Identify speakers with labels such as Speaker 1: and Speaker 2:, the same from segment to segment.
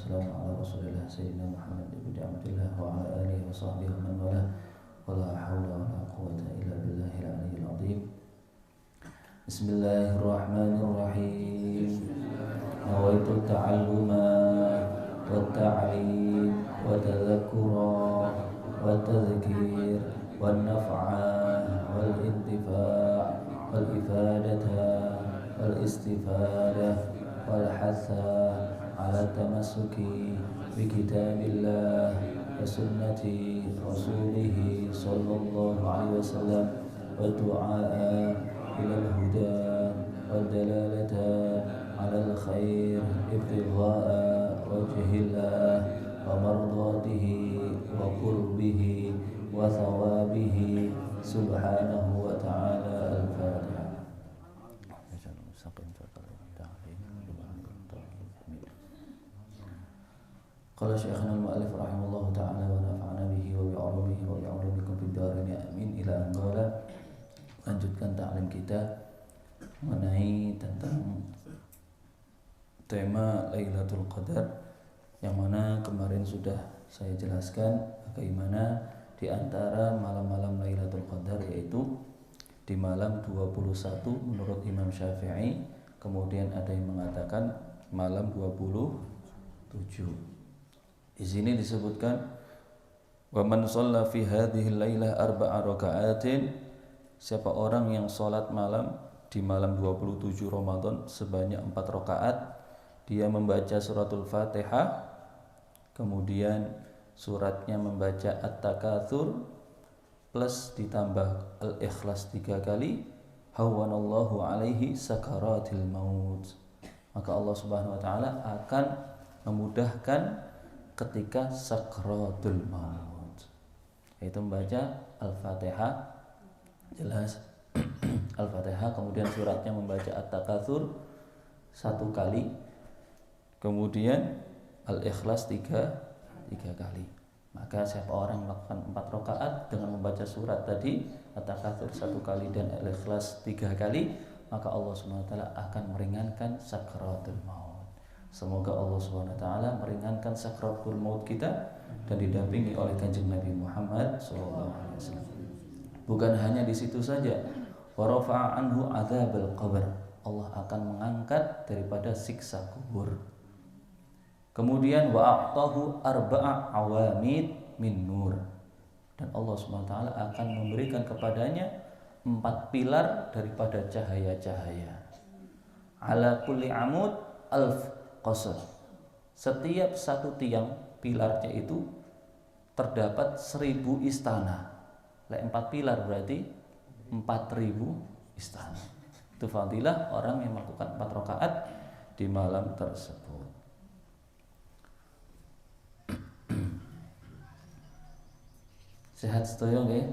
Speaker 1: wassalamu ala Rasulillah Sayyidina Muhammad ibn Abdillah wa ala alihi wa sahbihi wa man wala wala hawla wala quwwata illa billahil aliyyil azim. Bismillahirrahmanirrahim. Nawaitu ta'alluma wa ta'lim wa tadhakkura wa tadhkir wa naf'a wal intifa' wal ifadata wal istifadah wal hatha ala tamassuki bi kitabillah wa sunnati rasulih sallallahu alaihi wasallam wa du'a ila al-huda wal dalalata ala al-khair ibtigha'a wajhillah wa mardatihi wa qurbihi wa thawabihi subhanahu wa ta'ala. Al-Fatiha. Qala Syekhana al-Mu'allif rahimahullahu ta'ala wa nafa'ana bihi wa bi'ulumihi wa bi'ulumikum fid dharain amin ila an qala. Lanjutkan ta'lim kita mengenai tentang tema Lailatul Qadar, yang mana kemarin sudah saya jelaskan bagaimana di antara malam-malam Lailatul Qadar, yaitu di malam 21 menurut Imam Syafi'i, kemudian ada yang mengatakan malam 27. Di sini disebutkan wa man shalla fi hadhihi lailah arba'a raka'atin, siapa orang yang sholat malam di malam 27 Ramadan sebanyak 4 rakaat, dia membaca suratul Fatihah, kemudian suratnya membaca At-Takatsur plus ditambah Al-Ikhlas 3 kali, hawwanallahu alaihi sakaratil maut, maka Allah Subhanahu wa taala akan memudahkan ketika sakratul maut, yaitu membaca Al-Fatihah, jelas Al-Fatihah, kemudian suratnya membaca At-Takatsur 1 kali, kemudian Al-Ikhlas 3 kali. Maka siapa orang melakukan 4 rakaat dengan membaca surat tadi, At-Takatsur 1 kali dan Al-Ikhlas 3 kali, maka Allah Subhanahu wa taala akan meringankan sakratul maut. Semoga Allah Subhanahu wa taala meringankan sakratul maut kita dan didampingi oleh Kanjeng Nabi Muhammad sallallahu alaihi wasallam. Bukan hanya di situ saja, wa rafa'a anhu adzabal qabr, Allah akan mengangkat daripada siksa kubur. Kemudian wa a'tahu arba'a awamid min nur, dan Allah Subhanahu wa taala akan memberikan kepadanya 4 pilar daripada cahaya-cahaya. Ala kulli amud alf qasr, setiap satu tiang pilarnya itu terdapat 1000 istana. 4 pilar berarti 4000 istana. Itu fadilah orang yang melakukan 4 rakaat di malam tersebut. Sehat sedaya nggih?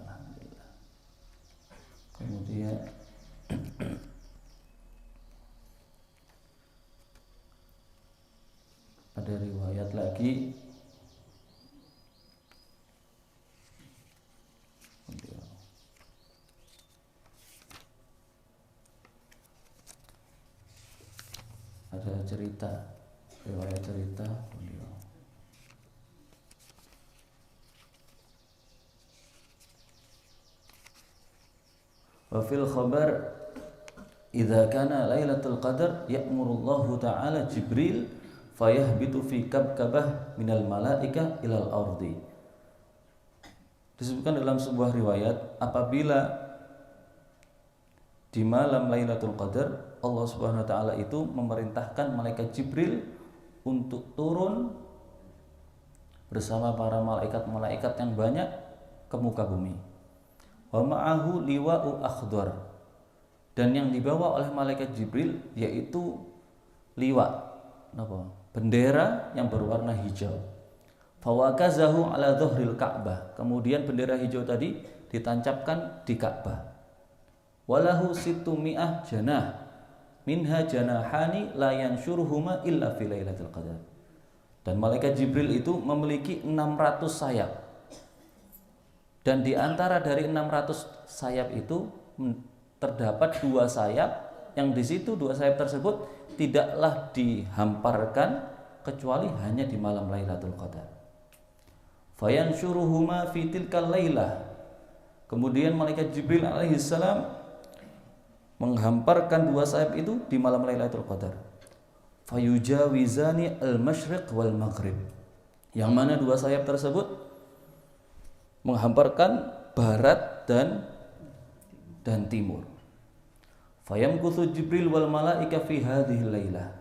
Speaker 1: Alhamdulillah. Kemudian ada riwayat lagi ada cerita, riwayat cerita beliau. Wa fil khabar idza kana lailatul qadar ya'murullahu ta'ala Jibril fayahbitu fi kabkabah minal malaika ilal ardi. Disebutkan dalam sebuah riwayat, apabila di malam Lailatul Qadar Allah Subhanahu wa taala itu memerintahkan malaikat Jibril untuk turun bersama para malaikat-malaikat yang banyak ke muka bumi. Wa ma'ahu liwa'u akhdar, dan yang dibawa oleh malaikat Jibril yaitu liwa, bendera yang berwarna hijau. Fawakazahu ala dhuhril Ka'bah, kemudian bendera hijau tadi ditancapkan di Ka'bah. Walahu situmi'ah janah minha janahani la yansyuruhuma illa fi lailatul qadar. Dan malaikat Jibril itu memiliki 600 sayap. Dan di antara dari 600 sayap itu terdapat 2 sayap yang di situ dua sayap tersebut tidaklah dihamparkan kecuali hanya di malam Lailatul Qadar. Fayansyuruhuma fi tilkal lailah. Kemudian malaikat Jibril alaihissalam menghamparkan dua sayap itu di malam Lailatul Qadar. Fayujawizani al-masyriq wal maghrib. Yang mana dua sayap tersebut menghamparkan barat dan timur. Fayamkuthu Jibril wal malaika fi hadhihi lailah.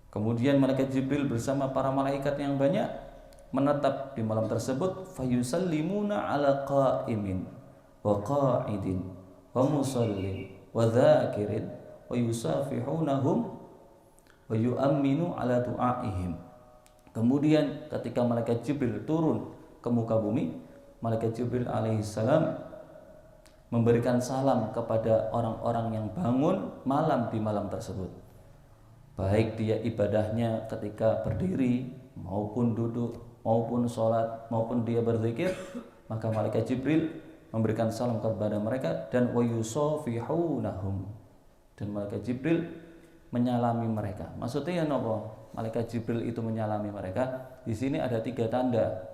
Speaker 1: Kemudian malaikat Jibril bersama para malaikat yang banyak menetap di malam tersebut. Fayusallimuna ala qa'imin wa qa'idin wa musallin wa dzakirin wa yusafihunahum wa yu'amminu ala du'aihim. Kemudian ketika malaikat Jibril turun ke muka bumi, malaikat Jibril alaihissalam memberikan salam kepada orang-orang yang bangun malam di malam tersebut, baik dia ibadahnya ketika berdiri maupun duduk maupun sholat maupun dia berzikir, maka malaikat Jibril memberikan salam kepada mereka. Dan wayusafihunahum, dan malaikat Jibril menyalami mereka. Maksudnya ya nopo? Malaikat Jibril itu menyalami mereka. Di sini ada 3 tanda.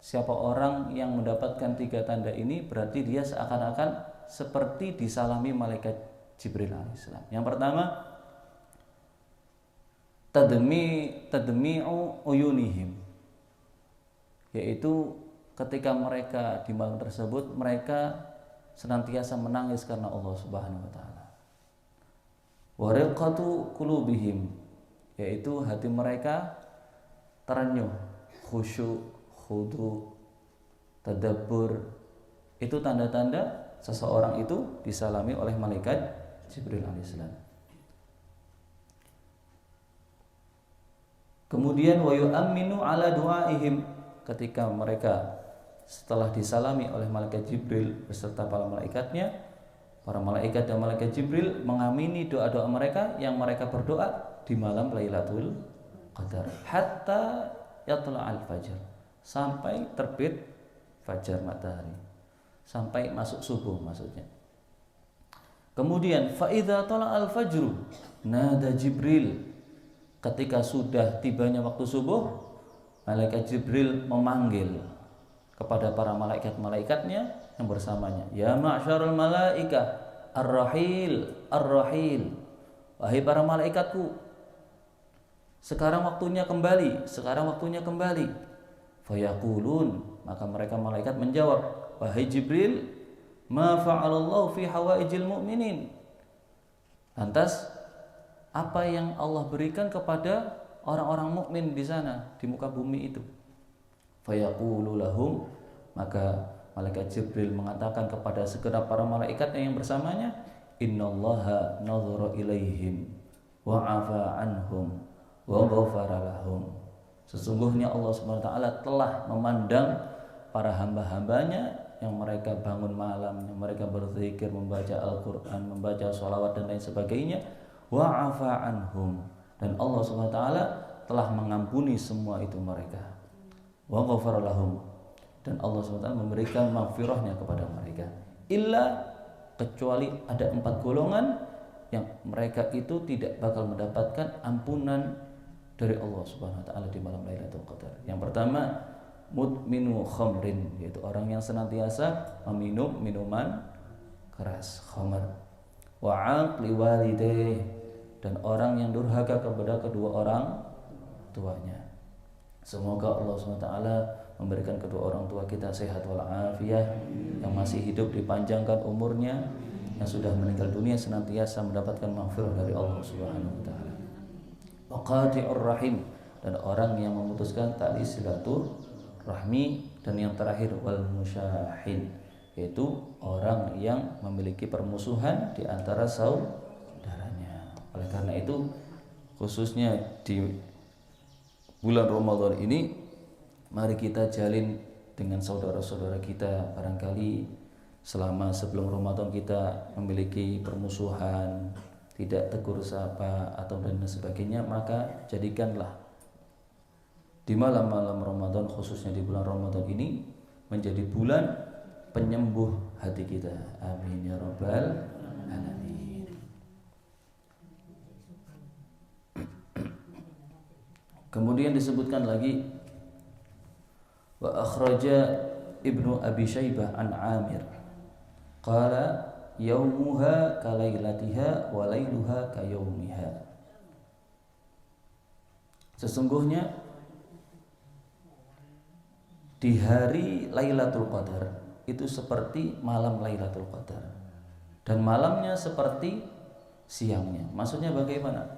Speaker 1: Siapa orang yang mendapatkan 3 tanda ini berarti dia seakan-akan seperti disalami malaikat Jibril alaihissalam. Yang pertama, tadmi'u uyunihim, yaitu ketika mereka di malam tersebut mereka senantiasa menangis karena Allah Subhanahu wa taala. Wa riqatu qulubihim, yaitu hati mereka terenyuh, khusyuk, khudu, tadabbur. Itu tanda-tanda seseorang itu disalami oleh malaikat Jibril alaihissalam. Kemudian wa yu'amminu ala du'aihim, ketika mereka setelah disalami oleh malaikat Jibril beserta para malaikatnya, para malaikat dan malaikat Jibril mengamini doa-doa mereka yang mereka berdoa di malam Lailatul Qadar hatta yatla'al fajr, sampai terbit fajar matahari, sampai masuk subuh maksudnya. Kemudian fa idza tala'al fajru nada Jibril, ketika sudah tibanya waktu subuh, malaikat Jibril memanggil kepada para malaikat-malaikatnya yang bersamanya, ya ma'syarul malaikah ar-rahil ar-rahil, wahai para malaikatku, sekarang waktunya kembali, sekarang waktunya kembali. Fayaqulun, maka mereka malaikat menjawab, wahai Jibril, ma fa'alallahu fi hawaijil mu'minin, lantas apa yang Allah berikan kepada orang-orang mukmin di sana, di muka bumi itu? Fayaqulu lahum, maka malaikat Jibril mengatakan kepada segenap para malaikat yang bersamanya, innallaha nadhara ilaihim wa 'afa anhum wa ghafara lahum. Sesungguhnya Allah Subhanahu wa taala telah memandang para hamba-hambanya yang mereka bangun malam, yang mereka berzikir, membaca Al-Qur'an, membaca sholawat dan lain sebagainya, wa 'afa anhum, dan Allah Subhanahu wa taala telah mengampuni semua itu mereka, wa ghafara lahum, dan Allah Subhanahu wa taala memberikan maghfirahnya kepada mereka. Illa, kecuali ada 4 golongan yang mereka itu tidak bakal mendapatkan ampunan dari Allah Subhanahu wa taala di malam Lailatul Qadar. Yang pertama, mudminu khamrin, yaitu orang yang senantiasa meminum minuman keras, khamr. Wa aqli walidayh, dan orang yang durhaka kepada kedua orang tuanya. Semoga Allah Subhanahu wa taala memberikan kedua orang tua kita sehat walafiat, yang masih hidup dipanjangkan umurnya, yang sudah meninggal dunia senantiasa mendapatkan maghfirah dari Allah Subhanahu wa taala. Waqati'ur rahim, dan orang yang memutuskan tali silaturahmi. Dan yang terakhir, wal musyahin, yaitu orang yang memiliki permusuhan di antara saudaranya. Oleh karena itu, khususnya di bulan Ramadan ini, mari kita jalin dengan saudara-saudara kita. Barangkali selama sebelum Ramadan kita memiliki permusuhan, tidak tegur sapa atau dan sebagainya, maka jadikanlah di malam-malam Ramadan, khususnya di bulan Ramadan ini, menjadi bulan penyembuh hati kita. Amin ya rabbal alamin. Kemudian disebutkan lagi wa akhraja Ibnu Abi Syaibah an Amir qala yaumuha kalailatiha wa lailuha kayaumiha. Sesungguhnya di hari Lailatul Qadar itu seperti malam Lailatul Qadar dan malamnya seperti siangnya. Maksudnya bagaimana?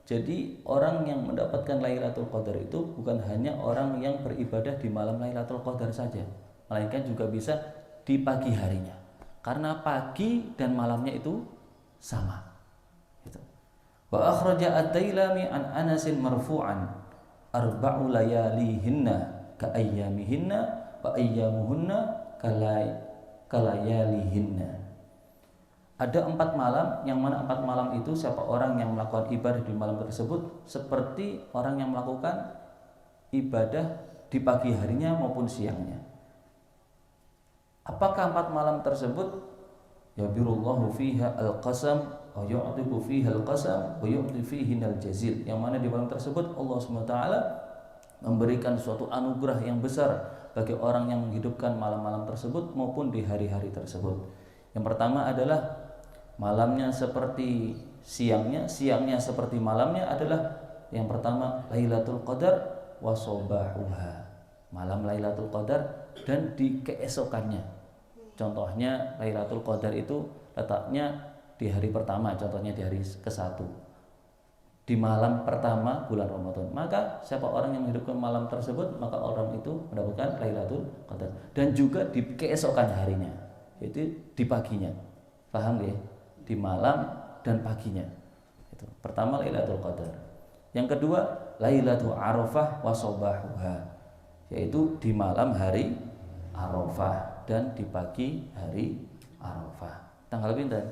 Speaker 1: Jadi orang yang mendapatkan Lailatul Qadar itu bukan hanya orang yang beribadah di malam Lailatul Qadar saja, melainkan juga bisa di pagi harinya. Karena pagi dan malamnya itu sama. Gitu. Wa akhraja ad-Dailami an Anasin marfu'an arba'u layalihinna ka ayyamihinna wa ayyamuhunna kalayalihinna. Ada 4 malam, yang mana 4 malam itu siapa orang yang melakukan ibadah di malam tersebut seperti orang yang melakukan ibadah di pagi harinya maupun siangnya. Apakah 4 malam tersebut? Yabirullahu fiha al-qasam wa yu'tibu fiha al-qasam wa yu'ti fihi al-jazil. Yang mana di malam tersebut Allah SWT memberikan suatu anugerah yang besar bagi orang yang menghidupkan malam-malam tersebut maupun di hari-hari tersebut. Yang pertama adalah malamnya seperti siangnya, siangnya seperti malamnya adalah yang pertama Lailatul Qadar wa sobahuha, malam Lailatul Qadar dan di keesokannya. Contohnya Lailatul Qadar itu letaknya di hari pertama, contohnya di hari ke-1, di malam pertama bulan Ramadan. Maka siapa orang yang menghidupkan malam tersebut, maka orang itu mendapatkan Lailatul Qadar. Dan juga di keesokan harinya, yaitu di paginya. Paham ya? Di malam dan paginya. Itu. Pertama Lailatul Qadar. Yang kedua Lailatul Arafah wa sobahuha, yaitu di malam hari Arafah dan di pagi hari Arafah. Tanggal pinten?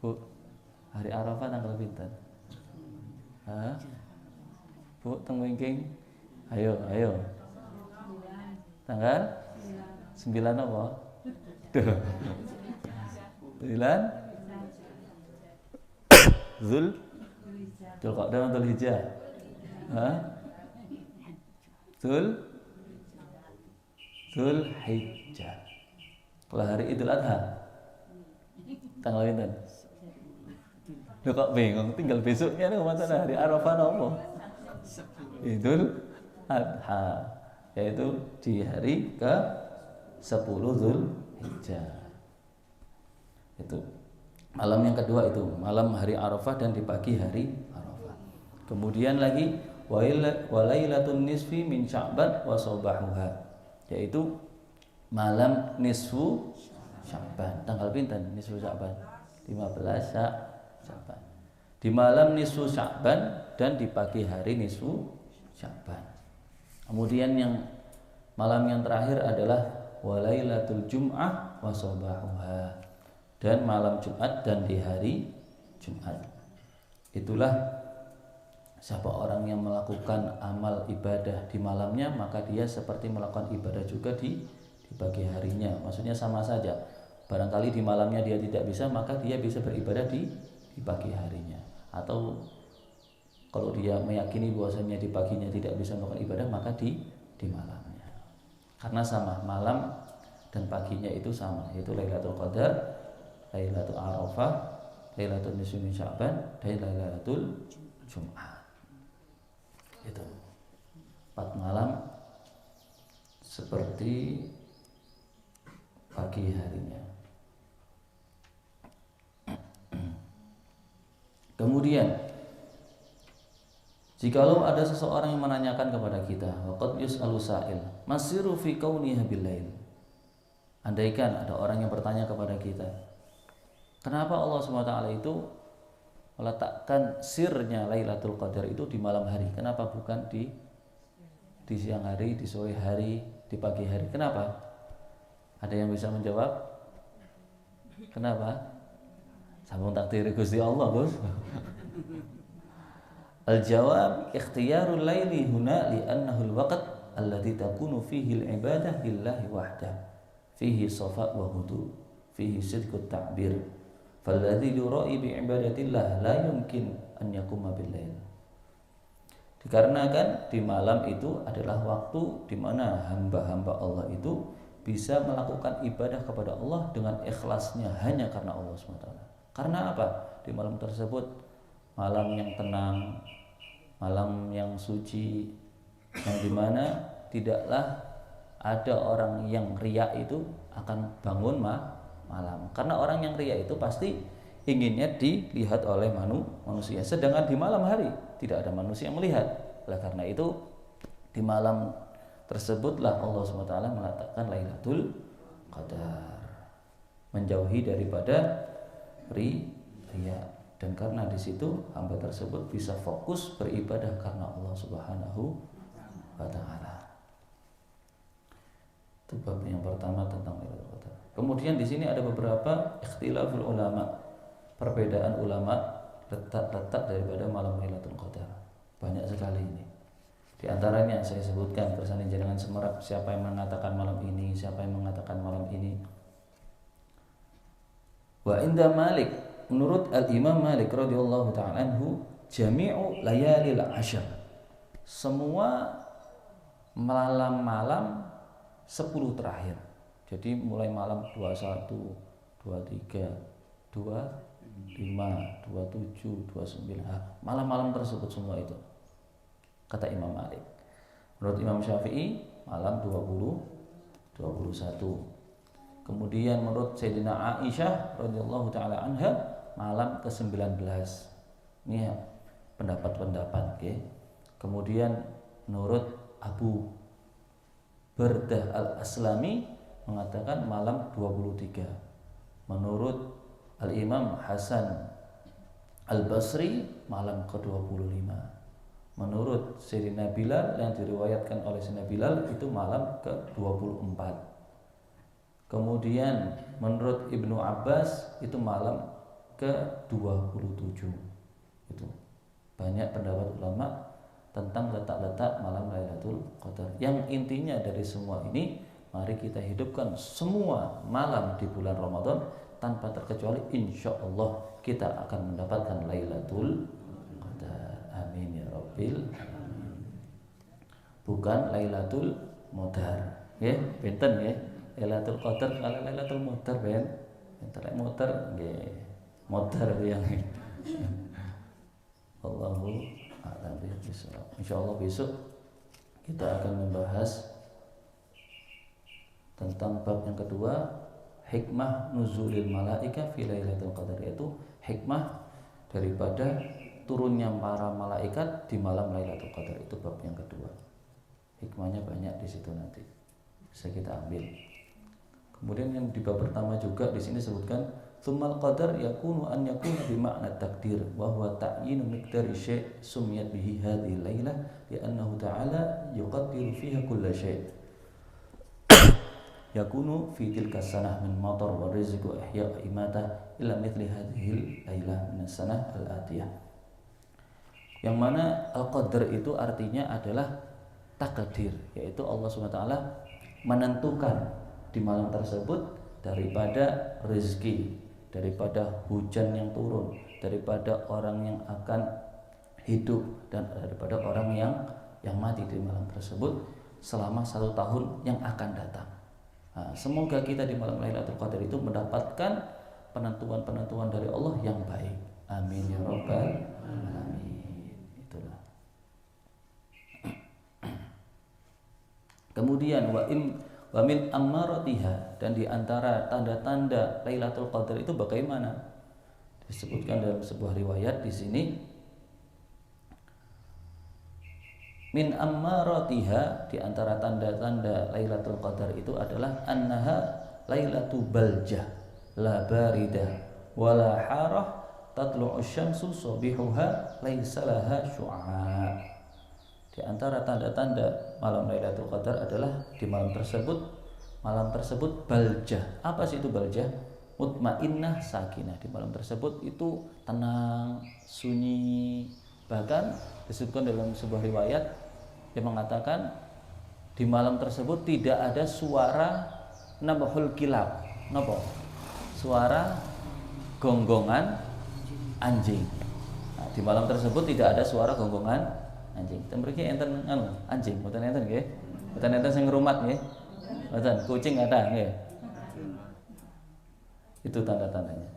Speaker 1: Bu, hari Arafah tanggal pinten? Hah? Bu, teng wingking. Ayo. Tanggal 9 apa? 9 Dzulqa'dah atau Dzulhijjah? Hah? Dzulhijjah. Kalau hari Idul Adha tanggal pinten? Lho kok bingung, tinggal besoknya nih mantan hari Arafah apa? Idul Adha, yaitu di hari ke-10 Dzulhijjah. Itu malam yang kedua, itu malam hari Arafah dan di pagi hari Arafah. Kemudian lagi walailatun nisfi min Sya'ban wa sobahuha, yaitu malam nisfu Sya'ban. Tanggal pinten nisfu Sya'ban? 15 Sya'ban. Di malam nisfu Sya'ban dan di pagi hari nisfu Sya'ban. Kemudian yang malam yang terakhir adalah walailatul Jum'ah wa sobahuha, dan malam Jumat dan di hari Jumat. Itulah siapa orang yang melakukan amal ibadah di malamnya, maka dia seperti melakukan ibadah juga di pagi harinya. Maksudnya sama saja. Barangkali di malamnya dia tidak bisa, maka dia bisa beribadah di pagi harinya. Atau kalau dia meyakini bahwasanya di paginya tidak bisa melakukan ibadah, maka di malamnya. Karena sama, malam dan paginya itu sama, yaitu Lailatul Qadar, Lailatul Arafah, Lailatul Nisfi min Sya'ban, dan Lailatul Jum'ah. Itu 4 malam seperti pagi harinya. Kemudian jikalau ada seseorang yang menanyakan kepada kita, waqad yus'alu sa'il masiru fi kauniha bil-lail. Andaikan ada orang yang bertanya kepada kita, kenapa Allah SWT itu meletakkan sirnya Lailatul Qadar itu di malam hari? Kenapa bukan di siang hari, di sore hari, di pagi hari? Kenapa? Ada yang bisa menjawab? Kenapa? Sambung takdir Gusti Allah, Bos. Al-jawab ikhtiyarul laili huna li'annahu al-waqt alladhi takunu fihi al-ibadah lillahi wahdah, fihi safa wa hudu, fihi sidqut ta'bir. Falladhi yura'i bi ibadatillah la yumkin an yakuma bil-lail. Dikarenakan di malam itu adalah waktu di mana hamba-hamba Allah itu bisa melakukan ibadah kepada Allah dengan ikhlasnya hanya karena Allah SWT. Karena apa? Di malam tersebut malam yang tenang, malam yang suci, yang dimana tidaklah ada orang yang riya itu akan bangun malam. Karena orang yang riya itu pasti inginnya dilihat oleh manusia. Sedangkan di malam hari tidak ada manusia yang melihat. Oleh karena itu di malam tersebutlah Allah SWT mengatakan Lailatul Qadar, menjauhi daripada riya. Dan karena di situ hamba tersebut bisa fokus beribadah karena Allah Subhanahu wa taala. Itu bab yang pertama tentang Lailatul Qadar. Kemudian di sini ada beberapa ikhtilaful ulama, perbedaan ulama letak daripada malam Lailatul Qadar. Banyak sekali ini. Di antaranya saya sebutkan bersama jangan semerap siapa yang mengatakan malam ini, siapa yang mengatakan malam ini. Wa inda Malik, menurut Al-Imam Malik radhiyallahu ta'ala anhu, jami'u layalil ashar, semua malam-malam 10 terakhir. Jadi mulai malam 21, 23, 25, 27, 29, malam-malam tersebut semua itu, kata Imam Malik. Menurut Imam Syafi'i malam 20, 21. Kemudian menurut Sayyidina Aisyah radhiyallahu taala anha malam ke-19. Ini ya, pendapat-pendapat, okay. Kemudian menurut Abu Burdah Al-Aslami mengatakan malam 23. Menurut Al-Imam Hasan Al-Basri malam ke-25. Menurut Sayyidina Bilal yang diriwayatkan oleh Sayyidina Bilal itu malam ke-24. Kemudian menurut Ibnu Abbas itu malam ke-27. Itu banyak pendapat ulama tentang letak-letak malam Lailatul Qadar. Yang intinya dari semua ini, mari kita hidupkan semua malam di bulan Ramadan tanpa terkecuali, insya Allah kita akan mendapatkan Lailatul Qadar. Amin ya Rabbil alamin. Bukan Lailatul Modar, ya, benten ya. Lailatul Qadar kalau Lailatul Modar ben, bentar motor, nggih. Modar yang Allahu a'lam bishawab. Insyaallah besok kita akan membahas tentang bab yang kedua, hikmah nuzulil malaika fi Lailatul Qadar, yaitu hikmah daripada turunnya para malaikat di malam Lailatul Qadar. Itu bab yang kedua. Hikmahnya banyak di situ, nanti bisa kita ambil. Kemudian yang di bab pertama juga di sini sebutkan tsummal qadar yakunu an yakuna bi makna takdir wa huwa ta'yinu miqdari syai' sumiyat bihi hadhihi lailah li'annahu ta'ala yuqaddiru fiha kulla syai' yakunu fi tilka sanah min matar wa rizq wa ihya wa imatah ila mithli hadhihi lailah min sanah al-atiyah. Yang mana al-qadar itu artinya adalah takdir, yaitu Allah SWT menentukan di malam tersebut daripada rezeki, daripada hujan yang turun, daripada orang yang akan hidup, dan daripada orang yang mati di malam tersebut selama 1 tahun yang akan datang. Nah, semoga kita di malam Lailatul Qadar itu mendapatkan penentuan-penentuan dari Allah yang baik. Amin ya Rabbal alamin. Itulah. Kemudian wa min ammaratiha, dan di antara tanda-tanda Lailatul Qadar itu bagaimana? Disebutkan dalam sebuah riwayat di sini, min ammaratiha, di antara tanda-tanda Lailatul Qadar itu adalah annaha lailatu baljah la baridah wala harah tatlu'u syamsu sabihuha laisa laha syu'a. Di antara tanda-tanda malam Lailatul Qadar adalah di malam tersebut baljah. Apa sih itu baljah? Mutmainnah sakinah. Di malam tersebut itu tenang, sunyi. Bahkan disebutkan dalam sebuah riwayat yang mengatakan di malam tersebut tidak ada suara nabahul kilab. Napa? Suara gonggongan anjing. Nah, di malam tersebut tidak ada suara gonggongan anjing. Ten mriki enten anu anjing, mboten enten nggih. Mboten enten sing ngrumat nggih. Mboten, kucing ada nggih. Itu tanda-tandanya.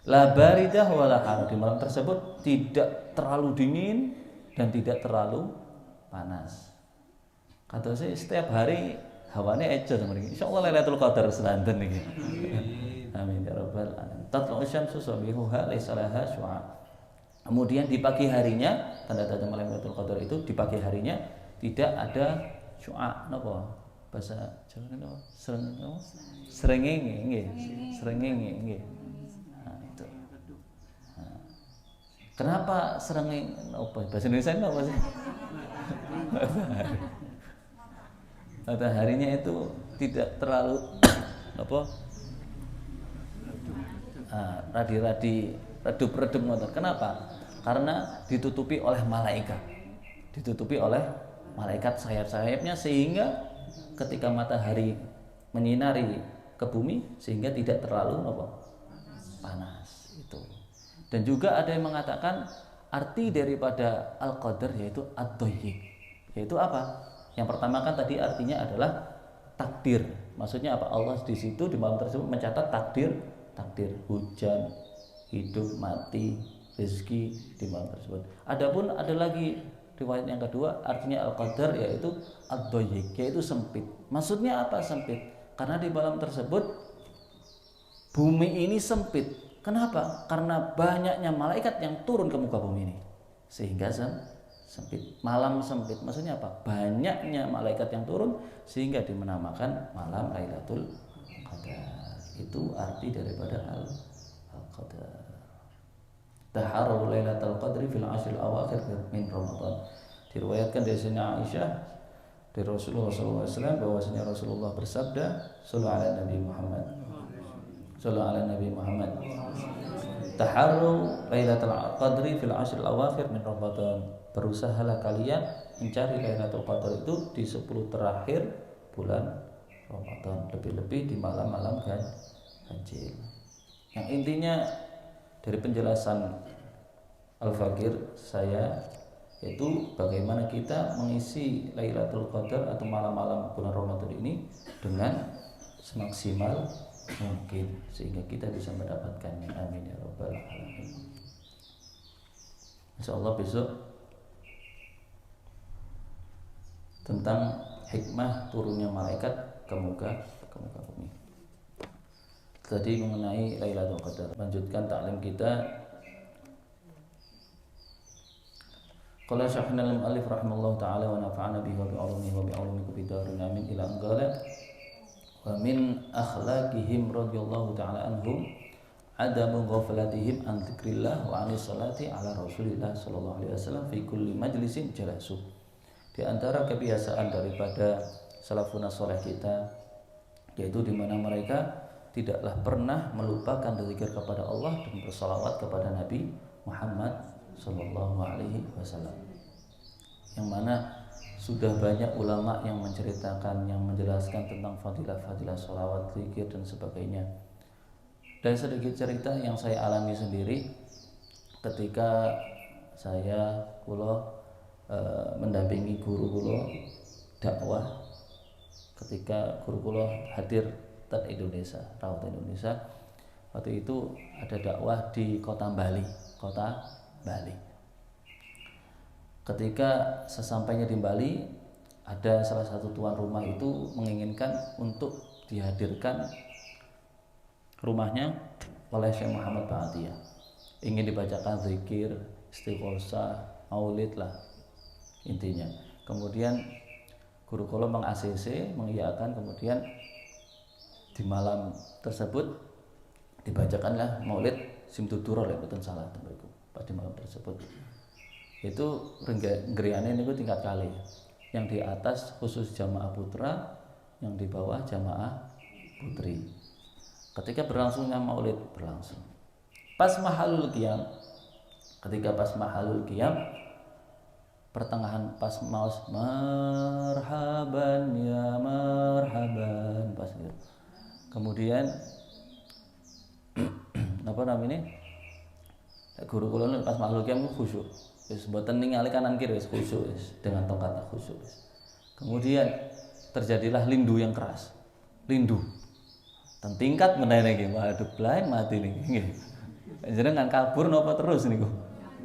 Speaker 1: La baridah wala har, di malam tersebut tidak terlalu dingin dan tidak terlalu panas. Kata saya setiap hari hawanya eco sama ini. Insyaallah Lailatul Qadar sedanten niki. Amin ya rabbal alamin. Tatlu'u syamsu sabihuha laisa laha syu'a. Kemudian di pagi harinya, tanda-tanda malam Lailatul Qadar itu di pagi harinya tidak ada syu'a napa? Bahasa Jawa napa? Srengenge nggih. Srengenge nggih. Nah, itu. Nah. Kenapa srengenge apa? Bahasa Indonesia apa sih? Mataharinya itu tidak terlalu apa? Radi-radi redup-redup ngoten. Kenapa? Karena ditutupi oleh malaikat. Ditutupi oleh malaikat sayap-sayapnya sehingga ketika matahari menyinari ke bumi sehingga tidak terlalu apa? Panas itu. Dan juga ada yang mengatakan arti daripada al-qadar yaitu ad-dayyiq. Yaitu apa? Yang pertama kan tadi artinya adalah takdir. Maksudnya apa? Allah di situ di malam tersebut mencatat takdir hujan, hidup, mati, rezeki di malam tersebut. Adapun ada lagi riwayat yang kedua artinya al-qadar yaitu ad-dayyiq, yaitu sempit. Maksudnya apa sempit? Karena di malam tersebut bumi ini sempit. Kenapa? Karena banyaknya malaikat yang turun ke muka bumi ini. Sehingga sempit, malam sempit. Maksudnya apa? Banyaknya malaikat yang turun sehingga dinamakan malam Lailatul Qadar. Itu arti daripada al-qadar. Taharru Lailatul Qadri fil ashril awakhir min Ramadan. Diriwayatkan dari Sayyidah Aisyah dari Rasulullah SAW bahwasanya Rasulullah bersabda, sallallahu ala Nabi Muhammad. Sallallahu ala Nabi Muhammad. Taharru Lailatul Qadri fil ashril awakhir min Ramadan. Berusahalah kalian mencari Lailatul Qadar itu di 10 terakhir bulan Ramadan, lebih-lebih di malam-malam ganjil. Yang intinya dari penjelasan Al-Fakir saya yaitu bagaimana kita mengisi Lailatul Qadar atau malam-malam bulan Ramadan ini dengan semaksimal mungkin sehingga kita bisa mendapatkannya. Amin ya rabbal alamin. Insyaallah besok tentang hikmah turunnya malaikat ke muka bumi. Tadi mengenai Lailatul Qadar. Lanjutkan taklim kita. Qala syakhna al-mu'allif rahimallahu ta'ala wa nafa'ana bihi wa bi'ulumihi wa bi'ulumikum fid darin amin ila anqala wa min akhlaqihim radhiyallahu ta'ala anhum adamu ghaflatihim an dzikrillah wa anis salati ala Rasulillah sallallahu alaihi wasallam fi kulli majlisin jalasu. Di antara kebiasaan daripada salafun saleh kita yaitu di mana mereka tidaklah pernah melupakan berzikir kepada Allah dan bersalawat kepada Nabi Muhammad sallallahu alaihi wasallam. Yang mana sudah banyak ulama yang menceritakan, yang menjelaskan tentang fadilah-fadilah salawat, zikir dan sebagainya. Dan sedikit cerita yang saya alami sendiri ketika saya mendampingi guru kula dakwah ketika guru kula hadir di Indonesia, rawat Indonesia. Waktu itu ada dakwah di kota Bali. Ketika sesampainya di Bali, ada salah satu tuan rumah itu menginginkan untuk dihadirkan rumahnya oleh Syekh Muhammad Ba'atiyah. Ingin dibacakan zikir, istighosah, maulid lah intinya. Kemudian guru kula meng-ACC, mengiyakan, kemudian di malam tersebut dibacakanlah maulid Simtuduror ya betul salah temanku. Pas di malam tersebut itu nggriane niku tingkat kali. Yang di atas khusus jamaah putra, yang di bawah jamaah putri. Ketika berlangsungnya maulid berlangsung. Pas mahalul qiyam, pertengahan pas maus marhaban ya marhaban pas gitu. Kemudian apa namanya? Guru kula pas makhluk qiyam khusyuk. Wis mboten ningali kanan kiri wis khusyuk wis dengan tongkatnya khusyuk wis. Kemudian terjadilah lindu yang keras. Lindu. Teng tingkat meneh niki, waduh blaen mati niki nggih. Jenengan kabur napa terus niku?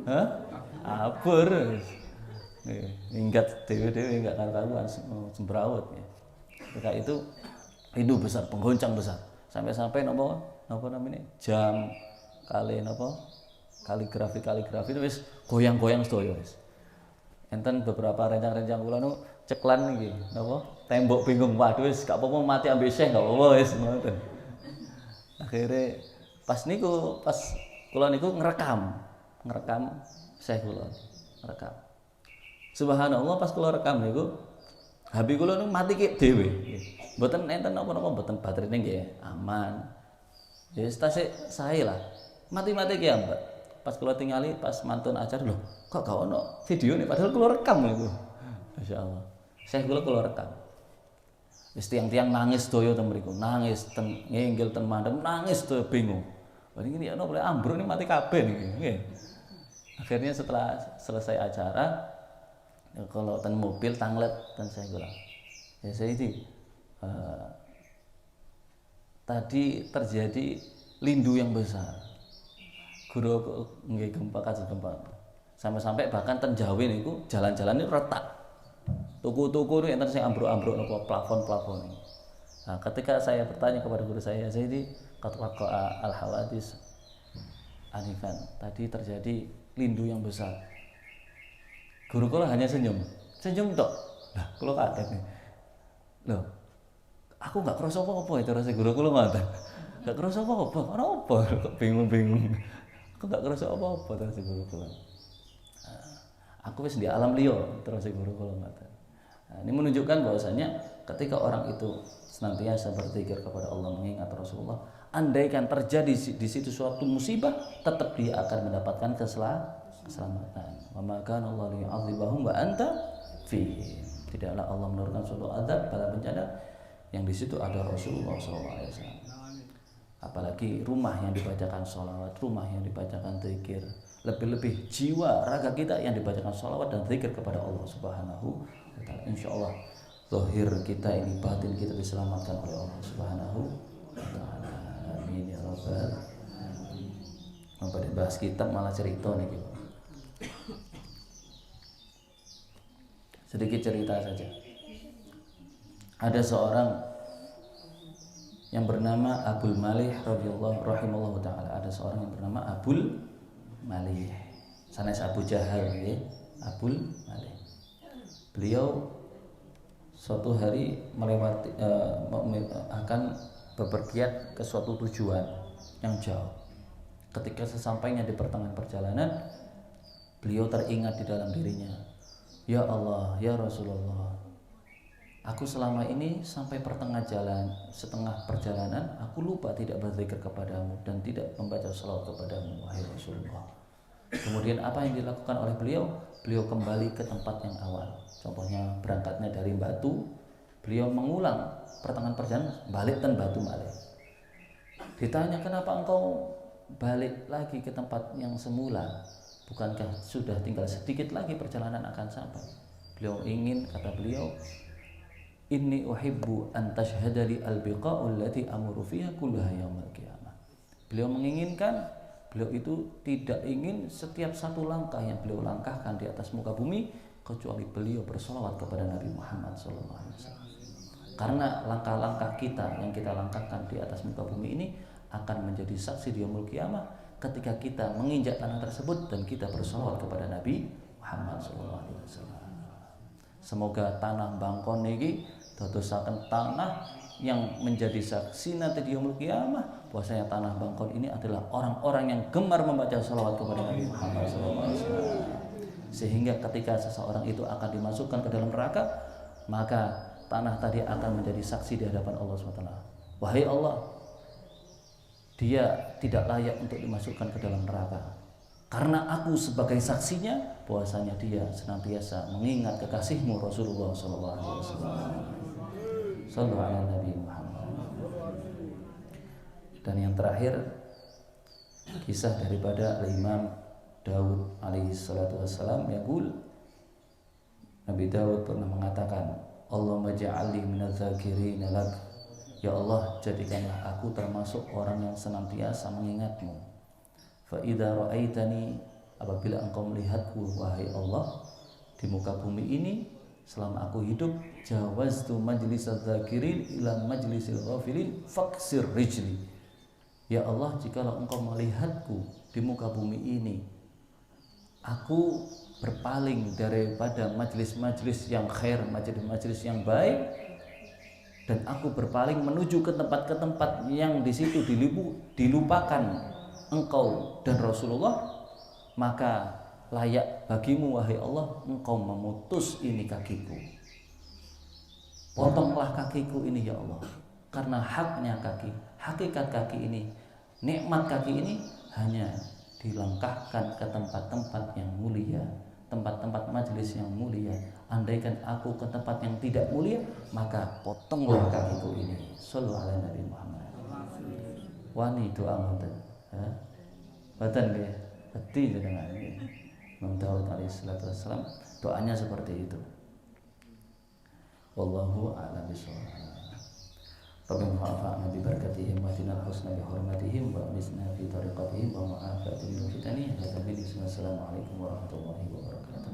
Speaker 1: Hah? Kabur wis. Nggih, minggat dhewe-dhewe enggak karuan sembrawut ya. Ketika itu lindu besar, penggoncang besar. Sampai-sampai napa namanya? Jam kali napa? Kaligrafi itu wis goyang-goyang sedaya wis. Enten beberapa rencang-rencang kula nu ceklan niki napa? Tembok bingung. Waduh wis gak apa-apa mati ambek Syekh gak apa-apa wis ngoten. Akhire pas kula niku ngerekam Syekh kula. Ngerekam. Subhanallah pas kula rekam niku HP kula niku mati ki dhewe. Mboten enten napa-napa mboten baterine nggih aman. Ya wis tasik sae lah. Mati-mati ki ambek. Pas kula tingali pas mantun ajar lho, kok gak ono video nih padahal kula rekam niku. Masyaallah. Syekh kula rekam. Wis tiang-tiang nangis doyo ten mriku, nangis ten nginggil ten mandem, nangis doyo bingung. Wah ini ono boleh ambruk ini mati kabeh niki. Nggih. Akhirnya setelah selesai acara kalau ten mobil tanglet ten saya kula. Ya saya itu tadi terjadi lindu yang besar. Guru nggih gempa kados gempa. Sampai-sampai bahkan ten Jawi niku jalan-jalan niku retak. Tuku-tuku niku enten sing ambruk-ambruk napa plafon-plafon niku. Nah, ketika saya bertanya kepada guru saya Zaidi, qatwaqa al-hawadis anifan. Tadi terjadi lindu yang besar. Guru kula hanya senyum. Senyum tok. Lah, kula kaget nih. Loh, aku enggak kerasa apa-apa itu rasa guru kula ngoten. Enggak kerasa apa-apa. Ora apa, kok bingung-bingung. Aku enggak kerasa apa-apa terus guru kula. Aku wis di alam liya terus guru kula ngoten. Nah, ini menunjukkan bahwasanya ketika orang itu senantiasa berzikir kepada Allah, mengingat Rasulullah, andaikan terjadi di situ suatu musibah, tetap dia akan mendapatkan keselamatan. Wa ma kana Allah liyu'adzibahum wa anta fihim. Tidaklah Allah menurunkan suatu azab pada bencana yang di situ ada Rasulullah SAW. Apalagi rumah yang dibacakan sholawat, rumah yang dibacakan zikir, lebih-lebih jiwa raga kita yang dibacakan sholawat dan zikir kepada Allah Subhanahu wa Ta'ala. Insyaallah zahir kita ini, batin kita diselamatkan oleh Allah Subhanahu wa Ta'ala. Amin ya rabbal alamin. Apa dibahas kitab malah cerita nih gitu. Sedikit cerita saja. Ada seorang yang bernama Abul Malih radhiyallahu rahimallahu taala. Ada seorang yang bernama Abul Malih. Sanes Abu Jahal ya. Abul Malih. Beliau suatu hari melewati akan bepergian ke suatu tujuan yang jauh. Ketika sesampainya di pertengahan perjalanan, beliau teringat di dalam dirinya, ya Allah, ya Rasulullah, aku selama ini sampai setengah perjalanan, aku lupa tidak berzikir kepadamu dan tidak membaca salawat kepadamu, wahai Rasulullah. Kemudian apa yang dilakukan oleh beliau? Beliau kembali ke tempat yang awal. Contohnya berangkatnya dari Batu, beliau mengulang pertengahan perjalanan, balik dan Batu malih. Ditanya, kenapa engkau balik lagi ke tempat yang semula? Bukankah sudah tinggal sedikit lagi perjalanan akan sampai? Beliau ingin, kata beliau, inni uhibbu an tashhada li al-biqa'u allati amuru fiha kullaha yaumil qiyamah. Beliau menginginkan, beliau itu tidak ingin setiap satu langkah yang beliau langkahkan di atas muka bumi kecuali beliau bersolawat kepada Nabi Muhammad SAW. Karena langkah-langkah kita yang kita langkahkan di atas muka bumi ini akan menjadi saksi di yaumul qiyamah ketika kita menginjak tanah tersebut dan kita bersolawat kepada Nabi Muhammad SAW. Semoga tanah Bangkon ini dadosaken tanah yang menjadi saksi nanti di yaumul qiyamah bahwasanya tanah Bangkon ini adalah orang-orang yang gemar membaca salawat kepada Nabi Muhammad SAW. Sehingga ketika seseorang itu akan dimasukkan ke dalam neraka, maka tanah tadi akan menjadi saksi di hadapan Allah SWT. Wahai Allah, dia tidak layak untuk dimasukkan ke dalam neraka karena aku sebagai saksinya bahwasanya dia senantiasa mengingat kekasihmu Rasulullah SAW. Sallallahu alaihi Nabi Muhammad. Dan yang terakhir, kisah daripada Imam Daud alaihi salatu wassalam yaqul, Nabi Daud pernah mengatakan, Allahumma ja'alni minadz-dzakirina lak. Ya Allah, jadikanlah aku termasuk orang yang senantiasa mengingatmu. Fa idza ra'aitani, apabila engkau melihatku wahai Allah di muka bumi ini selama aku hidup, jawaztu majlisaz zakirin ila majlisil ghafilin faksir rijli. Ya Allah, jikalau engkau melihatku di muka bumi ini, aku berpaling daripada majlis-majlis yang khair, majlis-majlis yang baik, dan aku berpaling menuju ke tempat-tempat yang di situ dilupakan engkau dan Rasulullah, maka layak bagimu wahai Allah, engkau memutus ini kakiku. Potonglah kakiku ini ya Allah, karena haknya kaki, hakikat kaki ini, nikmat kaki ini hanya dilangkahkan ke tempat-tempat yang mulia, tempat-tempat majelis yang mulia. Andaikan aku ke tempat yang tidak mulia, maka potonglah kakiku ini. Shallallahu alaihi Nabi Muhammad. Wani doa ngoten. Badan nggih, beti jenengan nggih. Imam Daud alaihi salatu wassalam doanya seperti itu. Wallahu a'lam bishawab. Rabbana fa'alna bi barakatihim wa atina husna bi hurmatihim wa misna fi tariqatihim wa ma'afatihim min fitani. Assalamualaikum warahmatullahi wabarakatuh.